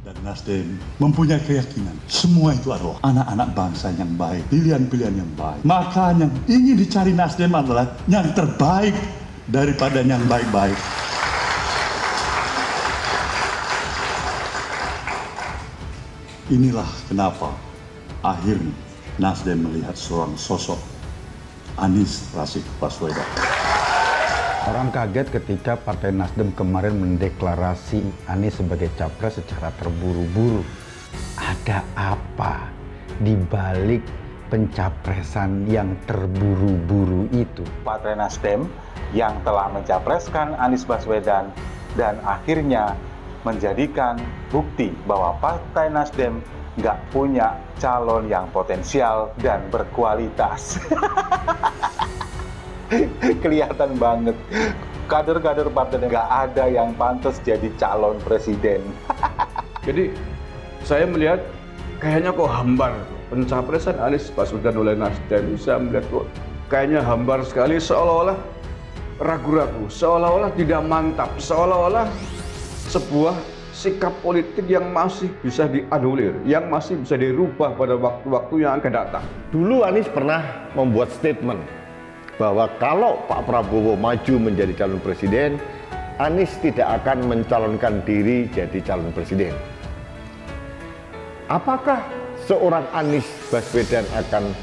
Dan Nasdem mempunyai keyakinan semua itu adalah anak-anak bangsa yang baik, pilihan-pilihan yang baik. Maka yang ingin dicari Nasdem adalah yang terbaik daripada yang baik-baik. Inilah kenapa akhirnya Nasdem melihat seorang sosok Anies Rashid Baswedan. Orang kaget ketika Partai Nasdem kemarin mendeklarasi Anies sebagai capres secara terburu-buru. Ada apa di balik pencapresan yang terburu-buru itu? Partai Nasdem yang telah mencapreskan Anies Baswedan dan akhirnya menjadikan bukti bahwa Partai Nasdem nggak punya calon yang potensial dan berkualitas. Kelihatan banget kader-kader partai nggak ada yang pantas jadi calon presiden. Jadi saya melihat kayaknya kok hambar pencapresan Anies Baswedan oleh Nasdem. Saya melihat kok kayaknya hambar sekali, seolah-olah ragu-ragu, seolah-olah tidak mantap, seolah-olah sebuah sikap politik yang masih bisa dianulir, yang masih bisa dirubah pada waktu-waktu yang akan datang. Dulu Anies pernah membuat statement bahwa kalau Pak Prabowo maju menjadi calon presiden, Anies tidak akan mencalonkan diri jadi calon presiden. Apakah seorang Anies Baswedan akan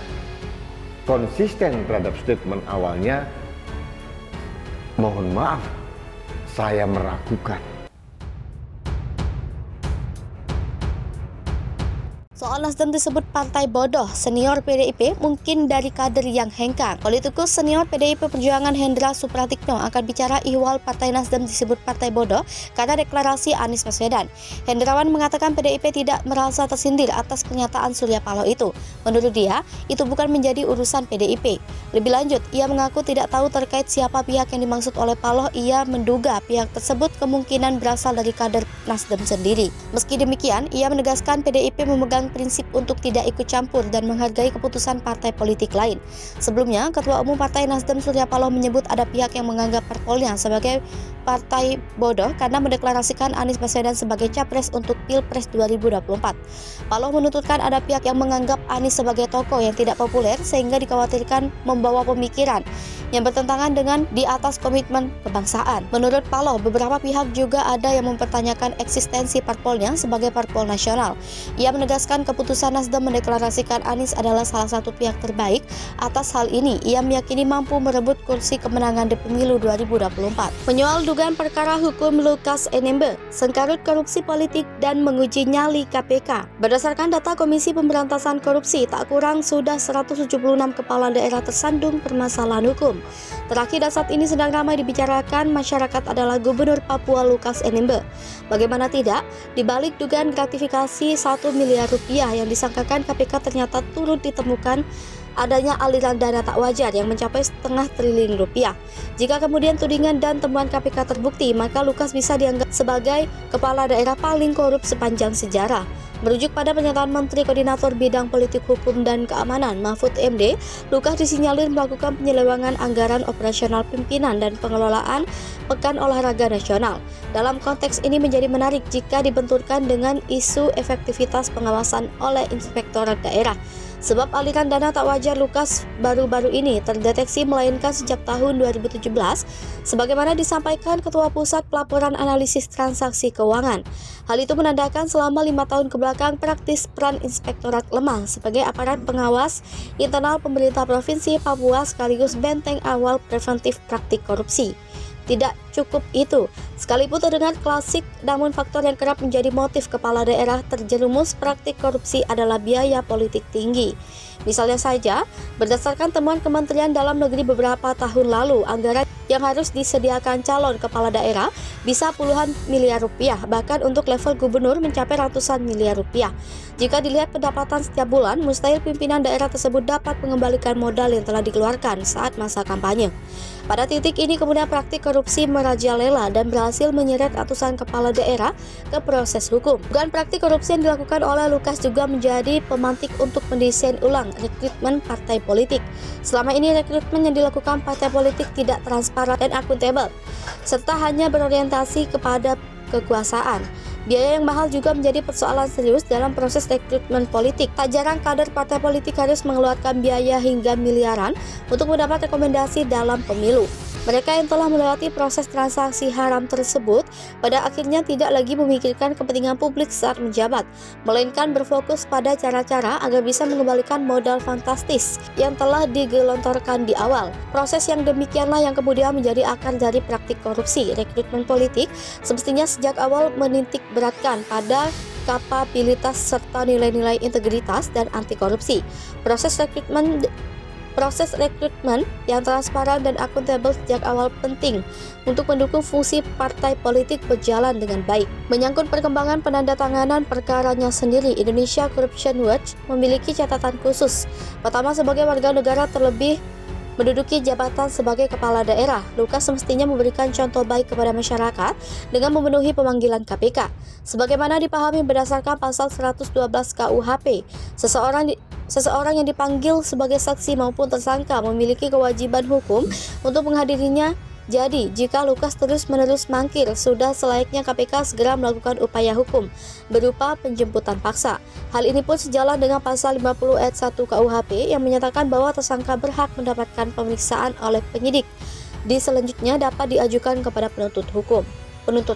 konsisten terhadap statement awalnya? Mohon maaf, saya meragukan. Soal Nasdem disebut partai bodoh, senior PDIP mungkin dari kader yang hengkang. Politikus senior PDIP Perjuangan Hendra Supratikno akan bicara ihwal Partai Nasdem disebut partai bodoh karena deklarasi Anies Baswedan. Hendrawan mengatakan PDIP tidak merasa tersindir atas pernyataan Surya Paloh itu. Menurut dia, itu bukan menjadi urusan PDIP. Lebih lanjut, ia mengaku tidak tahu terkait siapa pihak yang dimaksud oleh Paloh. Ia menduga pihak tersebut kemungkinan berasal dari kader Nasdem sendiri. Meski demikian, ia menegaskan PDIP memegang prinsip untuk tidak ikut campur dan menghargai keputusan partai politik lain. Sebelumnya, Ketua Umum Partai Nasdem Surya Paloh menyebut ada pihak yang menganggap parpolnya sebagai partai bodoh karena mendeklarasikan Anies Baswedan sebagai capres untuk Pilpres 2024. Paloh menuturkan ada pihak yang menganggap Anies sebagai tokoh yang tidak populer sehingga dikhawatirkan membawa pemikiran yang bertentangan dengan di atas komitmen kebangsaan. Menurut Paloh, beberapa pihak juga ada yang mempertanyakan eksistensi parpolnya sebagai parpol nasional. Ia menegaskan keputusan Nasdem mendeklarasikan Anies adalah salah satu pihak terbaik. Atas hal ini, ia meyakini mampu merebut kursi kemenangan di pemilu 2024. Menyoal dugaan perkara hukum Lukas NMB, sengkarut korupsi politik dan menguji nyali KPK. Berdasarkan data Komisi Pemberantasan Korupsi, tak kurang sudah 176 kepala daerah tersandung permasalahan hukum. Terakhir dan saat ini sedang ramai dibicarakan masyarakat adalah Gubernur Papua Lukas NMB. Bagaimana tidak, di balik dugaan gratifikasi 1 miliar rupiah yang disangkakan KPK ternyata turut ditemukan adanya aliran dana tak wajar yang mencapai setengah triliun rupiah. Jika kemudian tudingan dan temuan KPK terbukti, maka Lukas bisa dianggap sebagai kepala daerah paling korup sepanjang sejarah. Merujuk pada pernyataan Menteri Koordinator Bidang Politik Hukum dan Keamanan Mahfud MD, Lukas disinyalir melakukan penyelewengan anggaran operasional pimpinan dan pengelolaan Pekan Olahraga Nasional. Dalam konteks ini menjadi menarik jika dibenturkan dengan isu efektivitas pengawasan oleh Inspektorat Daerah. Sebab aliran dana tak wajar Lukas baru-baru ini terdeteksi melainkan sejak tahun 2017, sebagaimana disampaikan Ketua Pusat Pelaporan Analisis Transaksi Keuangan. Hal itu menandakan selama 5 tahun kebelakang praktis peran Inspektorat lemah sebagai aparat pengawas internal pemerintah Provinsi Papua sekaligus benteng awal preventif praktik korupsi. Tidak cukup itu, sekalipun terdengar klasik, namun faktor yang kerap menjadi motif kepala daerah terjerumus praktik korupsi adalah biaya politik tinggi. Misalnya saja, berdasarkan temuan Kementerian Dalam Negeri beberapa tahun lalu, anggaran yang harus disediakan calon kepala daerah bisa puluhan miliar rupiah, bahkan untuk level gubernur mencapai ratusan miliar rupiah. Jika dilihat pendapatan setiap bulan, mustahil pimpinan daerah tersebut dapat mengembalikan modal yang telah dikeluarkan saat masa kampanye. Pada titik ini kemudian praktik korupsi merajalela dan berhasil menyeret ratusan kepala daerah ke proses hukum. Dugaan praktik korupsi yang dilakukan oleh Lukas juga menjadi pemantik untuk mendesain ulang rekrutmen partai politik. Selama ini rekrutmen yang dilakukan partai politik tidak transparan dan akuntabel, serta hanya berorientasi kepada kekuasaan. Biaya yang mahal juga menjadi persoalan serius dalam proses rekrutmen politik. Tak jarang kader partai politik harus mengeluarkan biaya hingga miliaran untuk mendapat rekomendasi dalam pemilu. Mereka yang telah melewati proses transaksi haram tersebut pada akhirnya tidak lagi memikirkan kepentingan publik saat menjabat, melainkan berfokus pada cara-cara agar bisa mengembalikan modal fantastis yang telah digelontorkan di awal. Proses yang demikianlah yang kemudian menjadi akar dari praktik korupsi. Rekrutmen politik semestinya sejak awal menitik beratkan pada kapabilitas serta nilai-nilai integritas dan anti korupsi. Proses rekrutmen yang transparan dan akuntabel sejak awal penting untuk mendukung fungsi partai politik berjalan dengan baik. Menyangkut perkembangan penandatanganan perkaranya sendiri, Indonesia Corruption Watch memiliki catatan khusus. Pertama, sebagai warga negara terlebih menduduki jabatan sebagai kepala daerah, Lukas semestinya memberikan contoh baik kepada masyarakat dengan memenuhi pemanggilan KPK. Sebagaimana dipahami berdasarkan pasal 112 KUHP, seseorang yang dipanggil sebagai saksi maupun tersangka memiliki kewajiban hukum untuk menghadirinya. Jadi, jika Lukas terus-menerus mangkir, sudah selayaknya KPK segera melakukan upaya hukum berupa penjemputan paksa. Hal ini pun sejalan dengan pasal 50 ayat 1 KUHP yang menyatakan bahwa tersangka berhak mendapatkan pemeriksaan oleh penyidik. Selanjutnya dapat diajukan kepada penuntut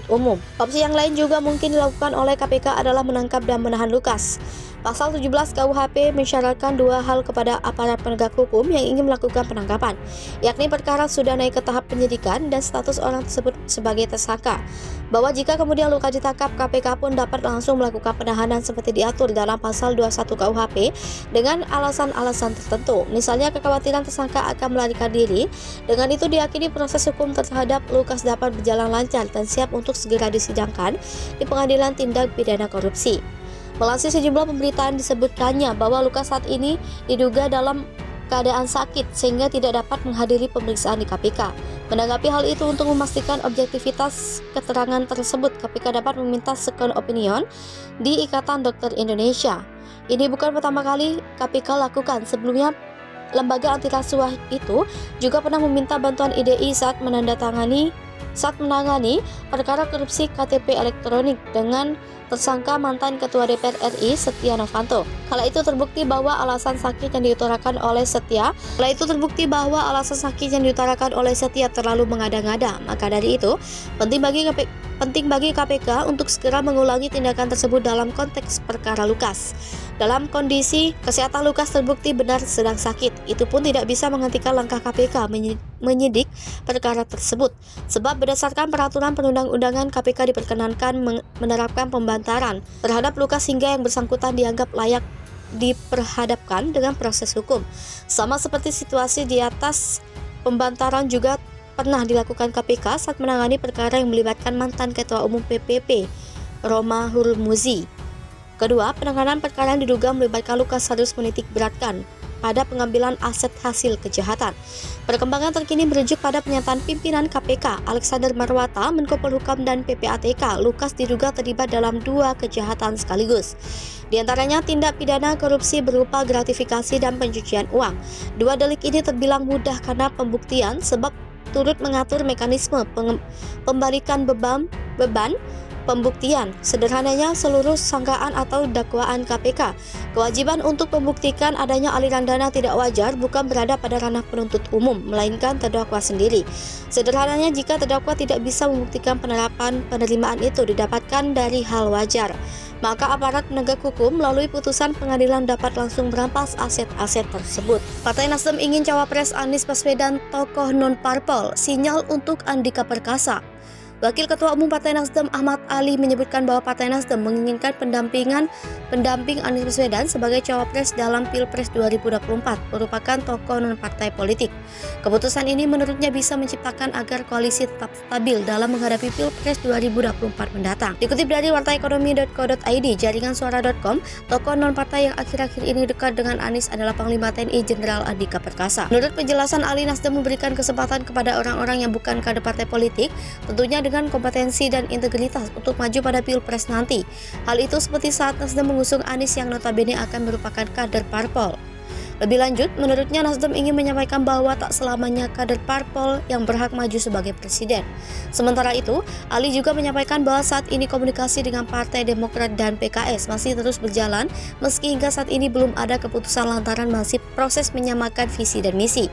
umum. Opsi yang lain juga mungkin dilakukan oleh KPK adalah menangkap dan menahan Lukas. Pasal 17 KUHP mensyaratkan dua hal kepada aparat penegak hukum yang ingin melakukan penangkapan, yakni perkara sudah naik ke tahap penyidikan dan status orang tersebut sebagai tersangka. Bahwa jika kemudian Lukas ditangkap, KPK pun dapat langsung melakukan penahanan seperti diatur dalam pasal 21 KUHP dengan alasan-alasan tertentu. Misalnya kekhawatiran tersangka akan melarikan diri. Dengan itu diyakini proses hukum terhadap Lukas dapat berjalan lancar dan siap untuk segera disidangkan di Pengadilan Tindak Pidana Korupsi. Melansir sejumlah pemberitaan disebutkannya bahwa Lukas saat ini diduga dalam keadaan sakit sehingga tidak dapat menghadiri pemeriksaan di KPK. Menanggapi hal itu, untuk memastikan objektivitas keterangan tersebut, KPK dapat meminta second opinion di Ikatan Dokter Indonesia. Ini bukan pertama kali KPK lakukan. Sebelumnya, lembaga anti rasuah itu juga pernah meminta bantuan IDI saat menangani perkara korupsi KTP elektronik dengan tersangka mantan Ketua DPR RI Setia Novanto. Kala itu terbukti bahwa alasan sakit yang diutarakan oleh Setia terlalu mengada-ngada. Maka dari itu, penting bagi KPK untuk segera mengulangi tindakan tersebut dalam konteks perkara Lukas. Dalam kondisi kesehatan Lukas terbukti benar sedang sakit, itu pun tidak bisa menghentikan langkah KPK menyidik perkara tersebut. Sebab berdasarkan peraturan perundang-undangan, KPK diperkenankan menerapkan pembantaran terhadap Lukas hingga yang bersangkutan dianggap layak diperhadapkan dengan proses hukum. Sama seperti situasi di atas, pembantaran juga pernah dilakukan KPK saat menangani perkara yang melibatkan mantan Ketua Umum PPP, Roma Hurmuzi. Kedua, penanganan perkara yang diduga melibatkan Lukas harus menitik beratkan pada pengambilan aset hasil kejahatan. Perkembangan terkini merujuk pada pernyataan pimpinan KPK, Alexander Marwata, Menko Polhukam dan PPATK. Lukas diduga terlibat dalam dua kejahatan sekaligus. Di antaranya tindak pidana korupsi berupa gratifikasi dan pencucian uang. Dua delik ini terbilang mudah karena pembuktian sebab turut mengatur mekanisme pembalikan beban pembuktian. Sederhananya, seluruh sangkaan atau dakwaan KPK, kewajiban untuk membuktikan adanya aliran dana tidak wajar bukan berada pada ranah penuntut umum, melainkan terdakwa sendiri. Sederhananya, jika terdakwa tidak bisa membuktikan penerimaan itu didapatkan dari hal wajar, maka aparat penegak hukum melalui putusan pengadilan dapat langsung merampas aset-aset tersebut. Partai Nasdem ingin cawapres Anies Baswedan tokoh non-parpol, sinyal untuk Andika Perkasa. Wakil Ketua Umum Partai Nasdem Ahmad Ali menyebutkan bahwa Partai Nasdem menginginkan pendamping Anies Baswedan sebagai cawapres dalam Pilpres 2024 merupakan tokoh non-partai politik. Keputusan ini menurutnya bisa menciptakan agar koalisi tetap stabil dalam menghadapi Pilpres 2024 mendatang. Dikutip dari wartaekonomi.co.id, jaringansuara.com, tokoh non-partai yang akhir-akhir ini dekat dengan Anies adalah Panglima TNI Jenderal Andika Perkasa. Menurut penjelasan Ali, Nasdem memberikan kesempatan kepada orang-orang yang bukan kader partai politik, tentunya dengan kompetensi dan integritas untuk maju pada Pilpres nanti. Hal itu seperti saat Nasdem mengusung Anies yang notabene akan merupakan kader parpol. Lebih lanjut, menurutnya Nasdem ingin menyampaikan bahwa tak selamanya kader parpol yang berhak maju sebagai presiden. Sementara itu, Ali juga menyampaikan bahwa saat ini komunikasi dengan Partai Demokrat dan PKS masih terus berjalan meski hingga saat ini belum ada keputusan lantaran masih proses menyamakan visi dan misi.